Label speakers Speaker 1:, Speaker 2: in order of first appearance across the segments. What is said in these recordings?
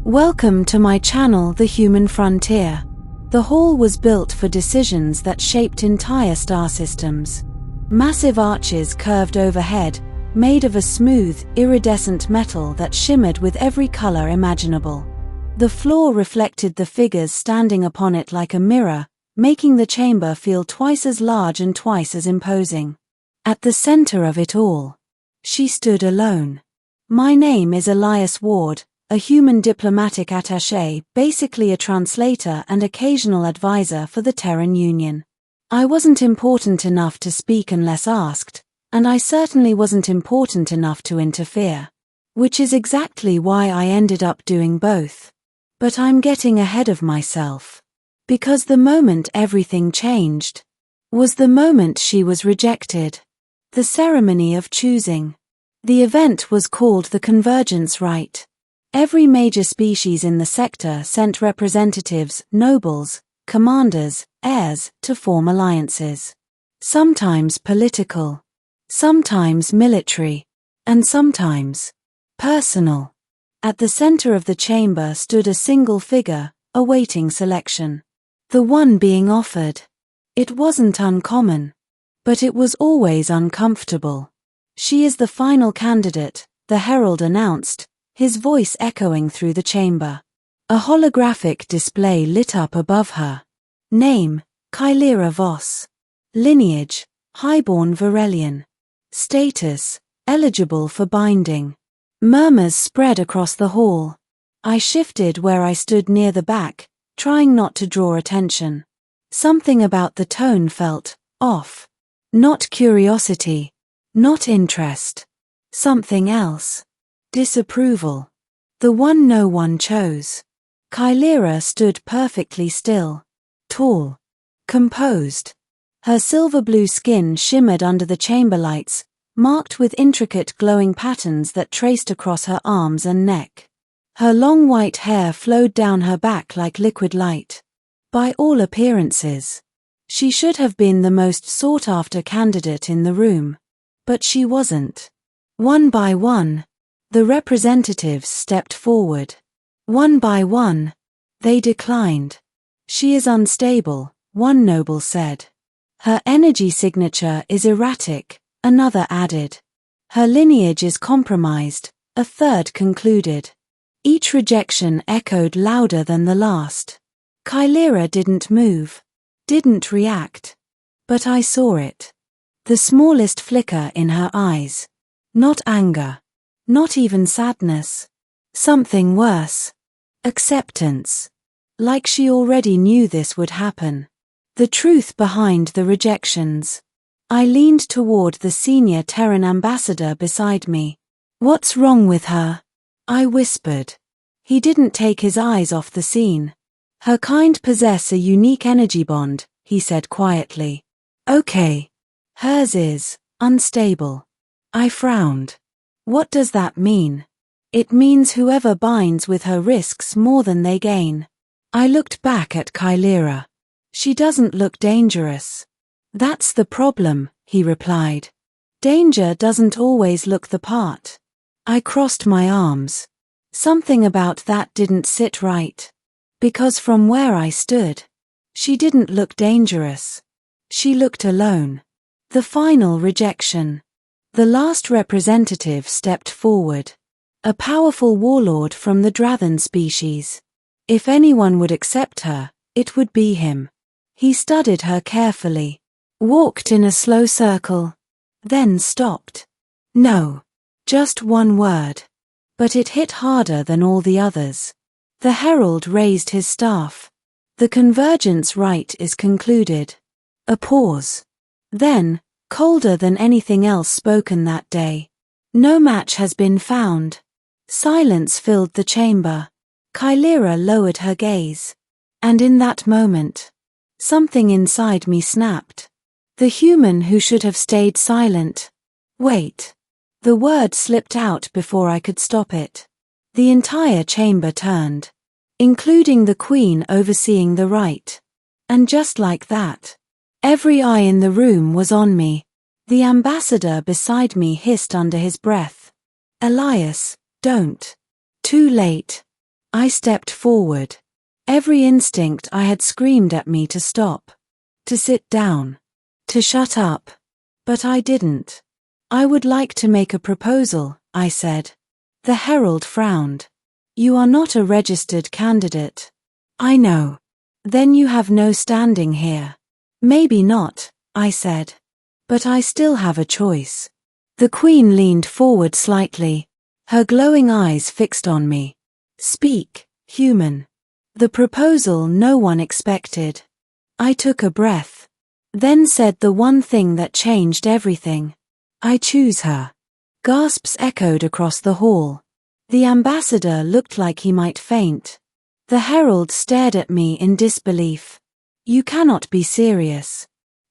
Speaker 1: Welcome to my channel, The Human Frontier. The hall was built for decisions that shaped entire star systems. Massive arches curved overhead, made of a smooth, iridescent metal that shimmered with every color imaginable. The floor reflected the figures standing upon it like a mirror, making the chamber feel twice as large and twice as imposing. At the center of it all, she stood alone. My name is Elias Ward, a human diplomatic attaché, basically a translator and occasional advisor for the Terran Union. I wasn't important enough to speak unless asked, and I certainly wasn't important enough to interfere. Which is exactly why I ended up doing both. But I'm getting ahead of myself. Because the moment everything changed was the moment she was rejected. The ceremony of choosing. The event was called the Convergence Rite. Every major species in the sector sent representatives, nobles, commanders, heirs, to form alliances. Sometimes political, sometimes military, and sometimes personal. At the center of the chamber stood a single figure, awaiting selection. The one being offered. It wasn't uncommon. But it was always uncomfortable. She is the final candidate, the herald announced, his voice echoing through the chamber. A holographic display lit up above her. Name, Kylera Voss. Lineage, highborn Varelian. Status, eligible for binding. Murmurs spread across the hall. I shifted where I stood near the back, trying not to draw attention. Something about the tone felt off. Not curiosity. Not interest. Something else. Disapproval. The one no one chose. Kylera stood perfectly still. Tall. Composed. Her silver-blue skin shimmered under the chamber lights, marked with intricate glowing patterns that traced across her arms and neck. Her long white hair flowed down her back like liquid light. By all appearances, she should have been the most sought-after candidate in the room. But she wasn't. One by one, the representatives stepped forward. One by one, they declined. She is unstable, one noble said. Her energy signature is erratic, another added. Her lineage is compromised, a third concluded. Each rejection echoed louder than the last. Kylera didn't move. Didn't react. But I saw it. The smallest flicker in her eyes. Not anger. Not even sadness. Something worse. Acceptance. Like she already knew this would happen. The truth behind the rejections. I leaned toward the senior Terran ambassador beside me. What's wrong with her? I whispered. He didn't take his eyes off the scene. Her kind possess a unique energy bond, he said quietly. Okay. Hers is unstable. I frowned. What does that mean? It means whoever binds with her risks more than they gain. I looked back at Kylera. She doesn't look dangerous. That's the problem, he replied. Danger doesn't always look the part. I crossed my arms. Something about that didn't sit right. Because from where I stood, she didn't look dangerous. She looked alone. The final rejection. The last representative stepped forward. A powerful warlord from the Drathan species. If anyone would accept her, it would be him. He studied her carefully. Walked in a slow circle. Then stopped. No. Just one word. But it hit harder than all the others. The herald raised his staff. The convergence rite is concluded. A pause. Then, colder than anything else spoken that day. No match has been found. Silence filled the chamber. Kylera lowered her gaze. And in that moment, something inside me snapped. The human who should have stayed silent. Wait. The word slipped out before I could stop it. The entire chamber turned, including the queen overseeing the rite. And just like that, every eye in the room was on me. The ambassador beside me hissed under his breath. Elias, don't. Too late. I stepped forward. Every instinct I had screamed at me to stop, to sit down, to shut up. But I didn't. I would like to make a proposal, I said. The herald frowned. You are not a registered candidate. I know. Then you have no standing here. Maybe not, I said. But I still have a choice. The Queen leaned forward slightly, her glowing eyes fixed on me. Speak, human. The proposal no one expected. I took a breath. Then said the one thing that changed everything. I choose her. Gasps echoed across the hall. The ambassador looked like he might faint. The herald stared at me in disbelief. You cannot be serious.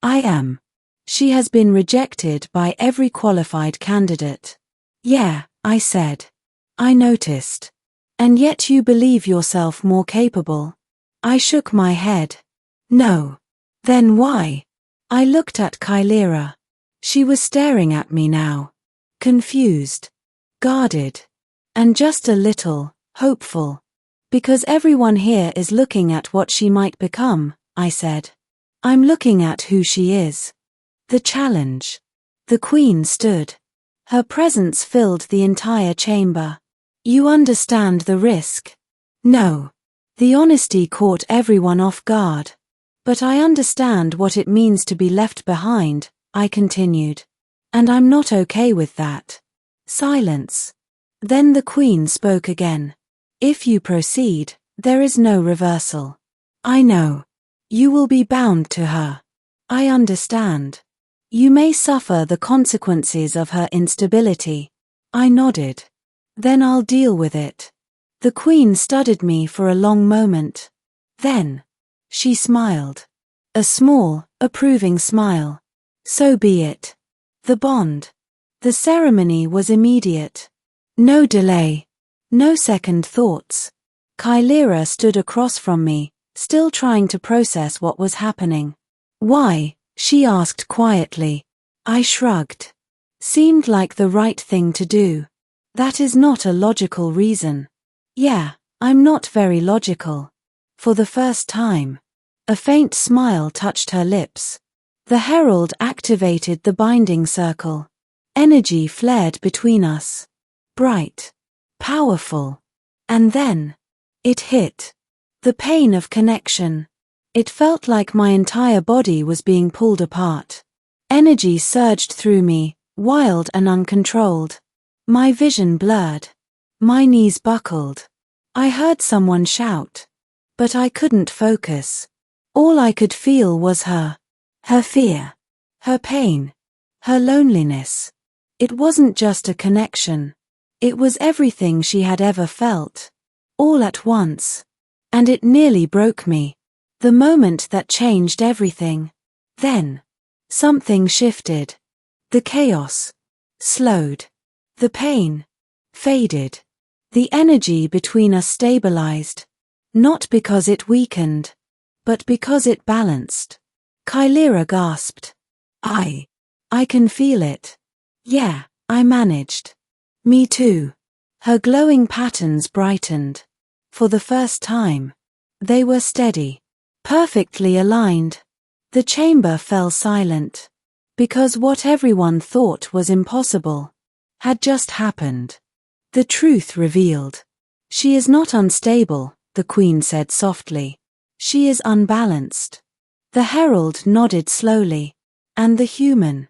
Speaker 1: I am. She has been rejected by every qualified candidate. Yeah, I said. I noticed. And yet you believe yourself more capable. I shook my head. No. Then why? I looked at Kylera. She was staring at me now. Confused. Guarded. And just a little hopeful. Because everyone here is looking at what she might become, I said. I'm looking at who she is. The challenge. The Queen stood. Her presence filled the entire chamber. You understand the risk? No. The honesty caught everyone off guard. But I understand what it means to be left behind, I continued. And I'm not okay with that. Silence. Then the Queen spoke again. If you proceed, there is no reversal. I know. You will be bound to her. I understand. You may suffer the consequences of her instability. I nodded. Then I'll deal with it. The Queen studied me for a long moment. Then, she smiled. A small, approving smile. So be it. The bond. The ceremony was immediate. No delay. No second thoughts. Kylera stood across from me, still trying to process what was happening. Why? She asked quietly. I shrugged. Seemed like the right thing to do. That is not a logical reason. Yeah, I'm not very logical. For the first time. A faint smile touched her lips. The herald activated the binding circle. Energy flared between us. Bright. Powerful. And then, it hit. The pain of connection. It felt like my entire body was being pulled apart. Energy surged through me, wild and uncontrolled. My vision blurred. My knees buckled. I heard someone shout. But I couldn't focus. All I could feel was her fear, her pain, her loneliness. It wasn't just a connection. It was everything she had ever felt. All at once. And it nearly broke me. The moment that changed everything. Then, something shifted. The chaos slowed. The pain faded. The energy between us stabilized. Not because it weakened, but because it balanced. Kylera gasped. I can feel it. Yeah, I managed. Me too. Her glowing patterns brightened. For the first time. They were steady. Perfectly aligned. The chamber fell silent. Because what everyone thought was impossible had just happened. The truth revealed. She is not unstable, the Queen said softly. She is unbalanced. The herald nodded slowly. And the human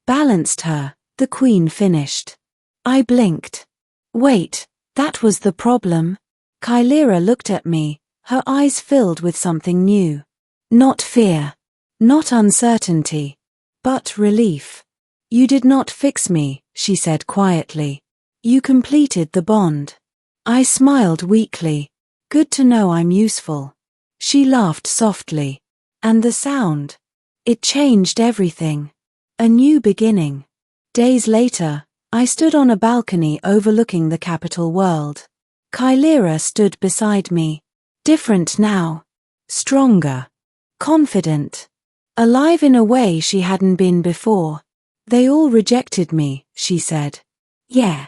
Speaker 1: balanced her, the Queen finished. I blinked. Wait, that was the problem? Kylera looked at me, her eyes filled with something new. Not fear. Not uncertainty. But relief. You did not fix me, she said quietly. You completed the bond. I smiled weakly. Good to know I'm useful. She laughed softly. And the sound. It changed everything. A new beginning. Days later, I stood on a balcony overlooking the capital world. Kylera stood beside me. Different now. Stronger. Confident. Alive in a way she hadn't been before. They all rejected me, she said. Yeah.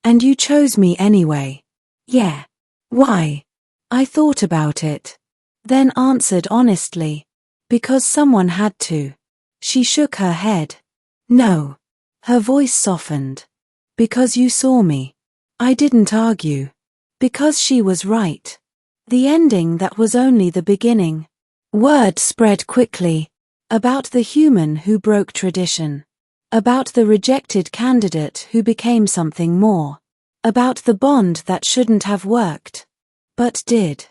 Speaker 1: And you chose me anyway. Yeah. Why? I thought about it. Then answered honestly. Because someone had to. She shook her head. No. Her voice softened. Because you saw me. I didn't argue. Because she was right. The ending that was only the beginning. Word spread quickly. About the human who broke tradition. About the rejected candidate who became something more. About the bond that shouldn't have worked. But did.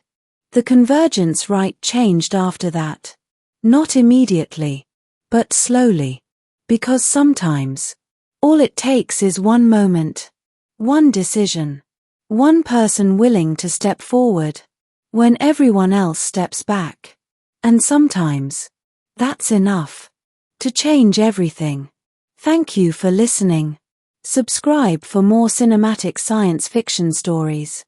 Speaker 1: The convergence rite changed after that. Not immediately. But slowly. Because sometimes, all it takes is one moment. One decision. One person willing to step forward. When everyone else steps back. And sometimes, that's enough. To change everything. Thank you for listening. Subscribe for more cinematic science fiction stories.